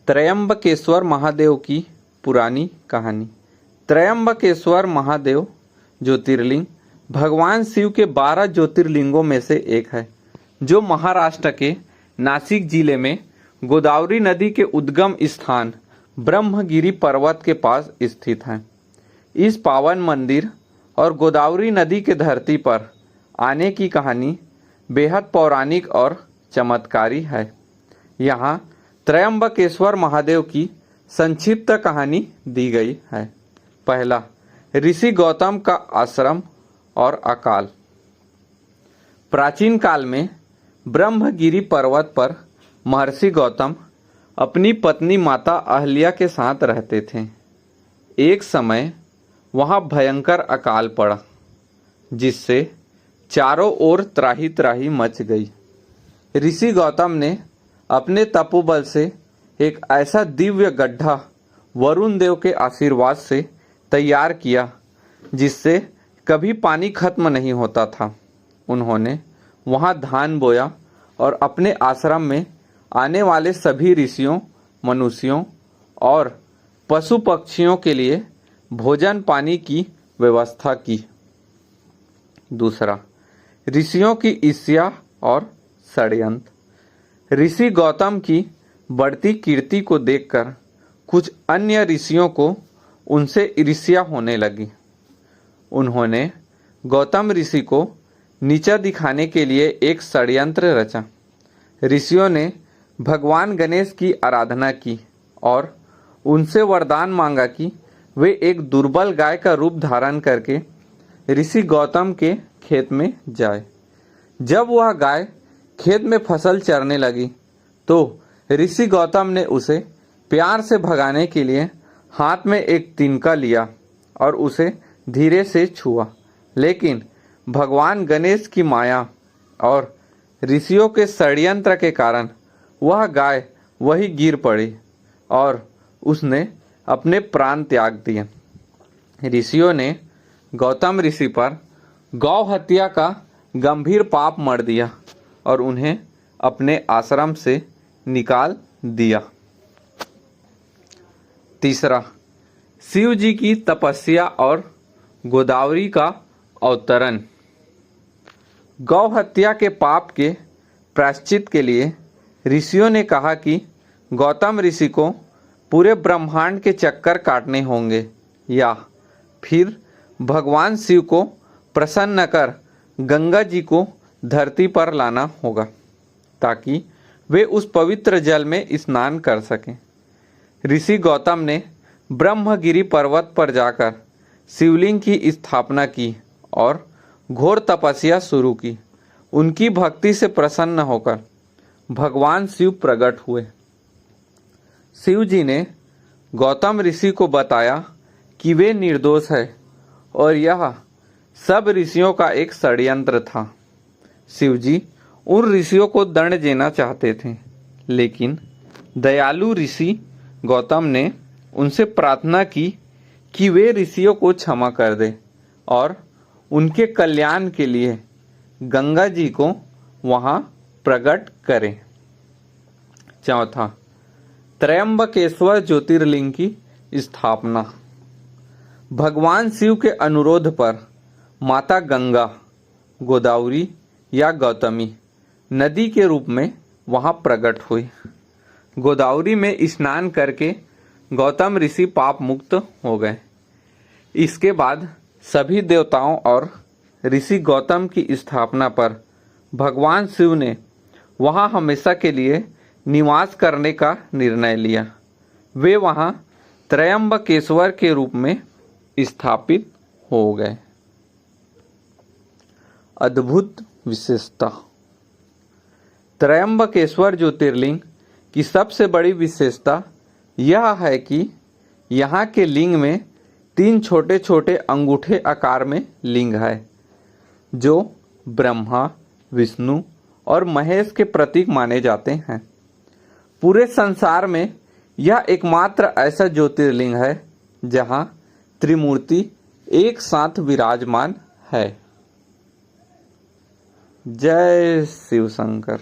त्रयंबकेश्वर महादेव की पुरानी कहानी। त्रयंबकेश्वर महादेव ज्योतिर्लिंग भगवान शिव के 12 ज्योतिर्लिंगों में से एक है, जो महाराष्ट्र के नासिक जिले में गोदावरी नदी के उद्गम स्थान ब्रह्मगिरी पर्वत के पास स्थित है। इस पावन मंदिर और गोदावरी नदी के धरती पर आने की कहानी बेहद पौराणिक और चमत्कारी है। यहाँ त्रयंबकेश्वर महादेव की संक्षिप्त कहानी दी गई है। पहला, ऋषि गौतम का आश्रम और अकाल। प्राचीन काल में ब्रह्मगिरी पर्वत पर महर्षि गौतम अपनी पत्नी माता अहल्या के साथ रहते थे। एक समय वहाँ भयंकर अकाल पड़ा, जिससे चारों ओर त्राही त्राही मच गई। ऋषि गौतम ने अपने तपोबल से एक ऐसा दिव्य गड्ढा वरुण देव के आशीर्वाद से तैयार किया, जिससे कभी पानी खत्म नहीं होता था। उन्होंने वहां धान बोया और अपने आश्रम में आने वाले सभी ऋषियों, मनुष्यों और पशु पक्षियों के लिए भोजन पानी की व्यवस्था की। दूसरा, ऋषियों की ईर्ष्या और षड्यंत्र। ऋषि गौतम की बढ़ती कीर्ति को देखकर कुछ अन्य ऋषियों को उनसे ईर्ष्या होने लगी। उन्होंने गौतम ऋषि को नीचा दिखाने के लिए एक षड्यंत्र रचा। ऋषियों ने भगवान गणेश की आराधना की और उनसे वरदान मांगा कि वे एक दुर्बल गाय का रूप धारण करके ऋषि गौतम के खेत में जाए। जब वह गाय खेत में फसल चरने लगी तो ऋषि गौतम ने उसे प्यार से भगाने के लिए हाथ में एक तिनका लिया और उसे धीरे से छुआ, लेकिन भगवान गणेश की माया और ऋषियों के षड्यंत्र के कारण वह गाय वही गिर पड़ी और उसने अपने प्राण त्याग दिए। ऋषियों ने गौतम ऋषि पर गौ हत्या का गंभीर पाप मढ़ दिया और उन्हें अपने आश्रम से निकाल दिया। तीसरा, शिव जी की तपस्या और गोदावरी का अवतरण। गौ हत्या के पाप के प्रायश्चित के लिए ऋषियों ने कहा कि गौतम ऋषि को पूरे ब्रह्मांड के चक्कर काटने होंगे या फिर भगवान शिव को प्रसन्न कर गंगा जी को धरती पर लाना होगा, ताकि वे उस पवित्र जल में स्नान कर सकें। ऋषि गौतम ने ब्रह्मगिरी पर्वत पर जाकर शिवलिंग की स्थापना की और घोर तपस्या शुरू की। उनकी भक्ति से प्रसन्न होकर भगवान शिव प्रकट हुए। शिव जी ने गौतम ऋषि को बताया कि वे निर्दोष है और यह सब ऋषियों का एक षड्यंत्र था। शिव जी उन ऋषियों को दंड देना चाहते थे, लेकिन दयालु ऋषि गौतम ने उनसे प्रार्थना की कि वे ऋषियों को क्षमा कर दें और उनके कल्याण के लिए गंगा जी को वहां प्रकट करें। चौथा, त्रयंबकेश्वर ज्योतिर्लिंग की स्थापना। भगवान शिव के अनुरोध पर माता गंगा, गोदावरी या गौतमी नदी के रूप में वहां प्रकट हुई। गोदावरी में स्नान करके गौतम ऋषि पाप मुक्त हो गए। इसके बाद सभी देवताओं और ऋषि गौतम की स्थापना पर भगवान शिव ने वहां हमेशा के लिए निवास करने का निर्णय लिया। वे वहां त्रयंबकेश्वर के रूप में स्थापित हो गए। अद्भुत विशेषता। त्रयंबकेश्वर ज्योतिर्लिंग की सबसे बड़ी विशेषता यह है कि यहाँ के लिंग में 3 छोटे छोटे अंगूठे आकार में लिंग है, जो ब्रह्मा, विष्णु और महेश के प्रतीक माने जाते हैं। पूरे संसार में यह एकमात्र ऐसा ज्योतिर्लिंग है जहाँ त्रिमूर्ति एक साथ विराजमान है। जय शिव शंकर।